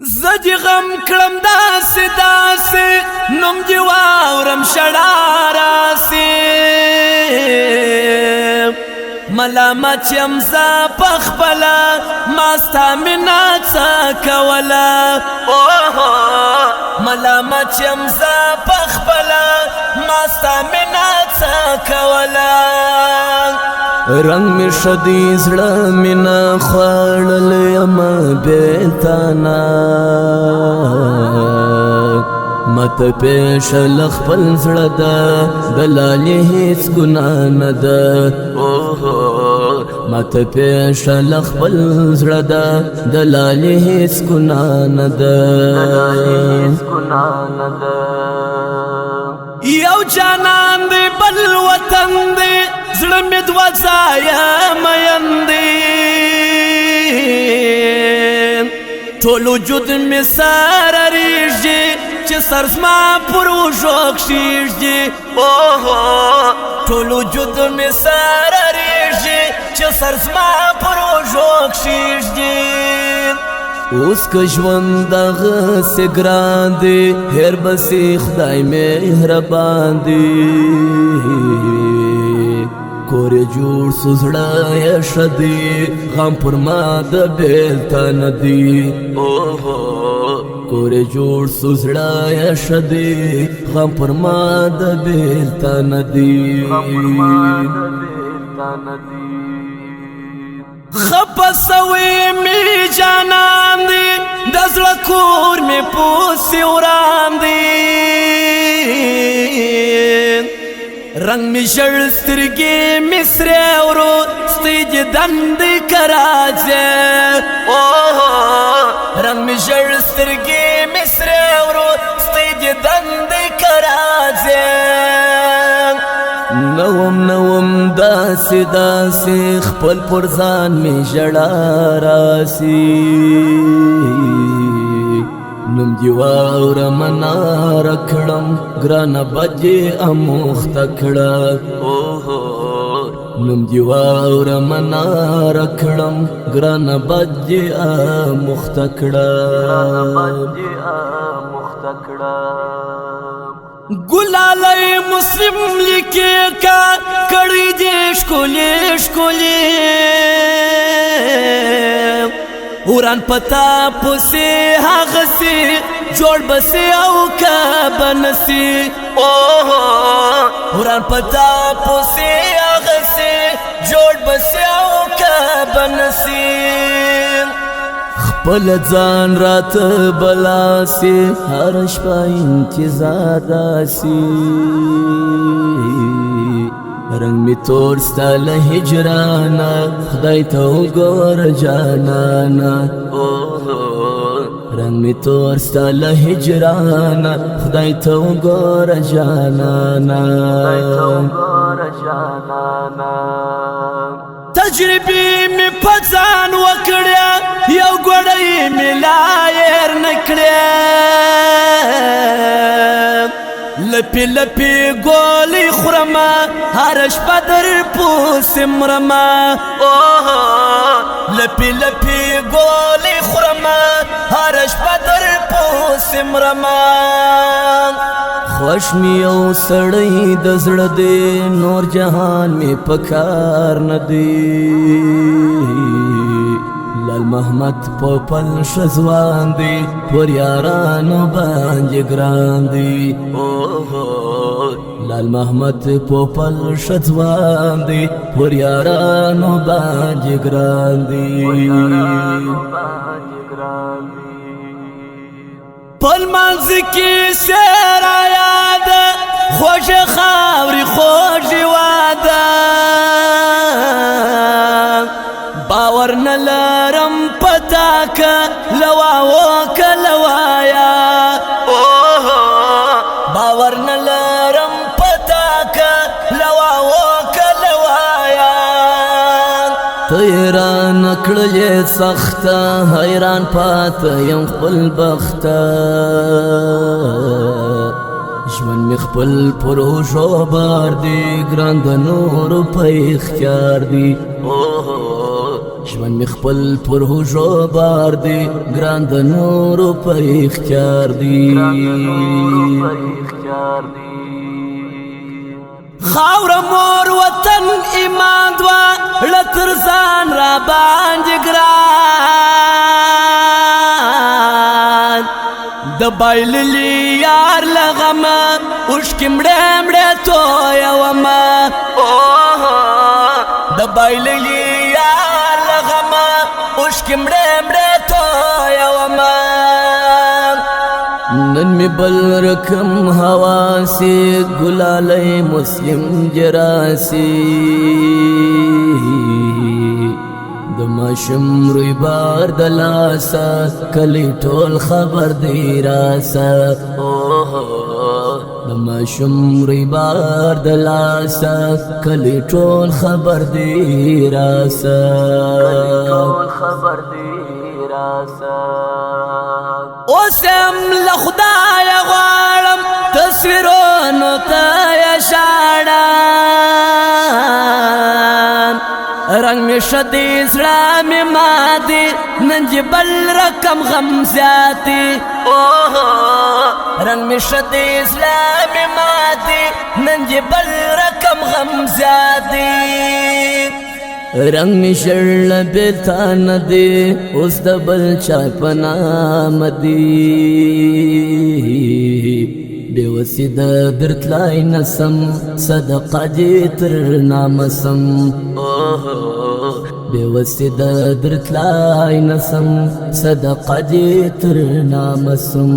زدی غم کړم داسې داسې نوم دی واورم شړا راسي ملامت یم زه پخپله ما ستا مینه څه کوله ملامت یم زه پخپله ما ستا مینه څه کوله رنگ می شدی زړه مینا خوړل یم بیتانا مت پیش لخپل زړه ده دلالي هیڅ ګناه نه ده مت پیش لخپل زړه ده دلالي هیڅ ګناه نه ده یو جانان دی بل وطن دی زړه مې دوه ځایه مین دی ټول وجود مې سره ریږي چې سر زما پر اوږو کښېږدي ټول وجود مې سره ریږي چې سر زما پر اوږو کښېږدي اوس که ژوند دغسې ګران دی هېر بسې خدای مهربان دی کور یې جوړ سو زړه یې ښه دی غم پر ما د بېلتن دی کور یې جوړ سو زړه یې ښه دی غم پر ما د بېلتن دی خپه سوی می جانان دی د زړه کور مې پوسې وران دی رنگ می ژړ سترګې مې سرې وروستۍ دې دندې که راځې رنگ می ژړ سترګې مې سرې وروستۍ دې دندې که راځې نوم داسې داسې خپل پر ځان مې ژړا راسي نوم دی واورم ناره کړم ګرانه بجې اموخته کړه نوم دی واورم ناره کړم ګرانه بجې اموخته کړه ګلالی مسلم لیکي کا کړي دې ښکلې ښکلې وران پتا پسې هغسې جوړ بسې او که به نسي وران پتا پسې هغسې جوړ بسې او که به نسي خپل ځان راته بلاسي هر شپه انتظار راسي رنگ می تور ستا له هجرانا خدای ته وګوره جانانا رنگ می تور ستا له هجرانا خدای ته وګوره جانانا تجربې مې په ځان وکړې یو ګوډی مې لا هېر نه کړې لپې لپې ګولۍ خورمه هره شپه در پوسې مرمه لپې لپې ګولۍ خورمه هره شپه در پوسې مرمه خوښ مې یو سړی د زړه دی نور جهان مې په کار نه دی لال محمد پوپل ښه ځوان دی پر یارانو باندې ګران دی لال محمد پوپل ښه ځوان دی پر یارانو باندې ګران دی پل منځ کې سیر یاد خوږې خاورې خوږې واده باور نه لرم پتا که لواو که لوایا باور نه لرم پتا که لواو که لوایا ته یې رانه کړلې سخته حیران پاته یم خپل بخته ژوند مې خپل پر اوږو بار دی ګران د نورو په اختیار دی ژوند مې خپل پر حجرو بار دی ګران د نورو په اختیار دی خاوره مور وطن ایمان دوا لتر ځان را باندې ګران د بایللی یار لغمه اوښکې مړې مړې تویومه د بایللی یار لغمه اوښکې مړې مړې تویومه نن می بل رقم حواسی گلالی مسلم جراسی د ماشم روی بار دلاسا کلی ټول خبر دی راسا د ماشم روی بار دلاسا کلی ټول خبر دی راسا اوسم لخدای غواړم تصویرونو ته شاړم رنگ می شدی زړه می ماتي نن چې بل رقم غم زیاتي رنگ می شدی زړه می ماتي نن چې بل رقم غم زیاتي رنگ می شړل بیلتا ندی اوس د بل چا په نام دی بېوسي د درتلای نسم صدقه دې تر نامسم بېوسي د درتلای نسم صدقه دې تر نامسم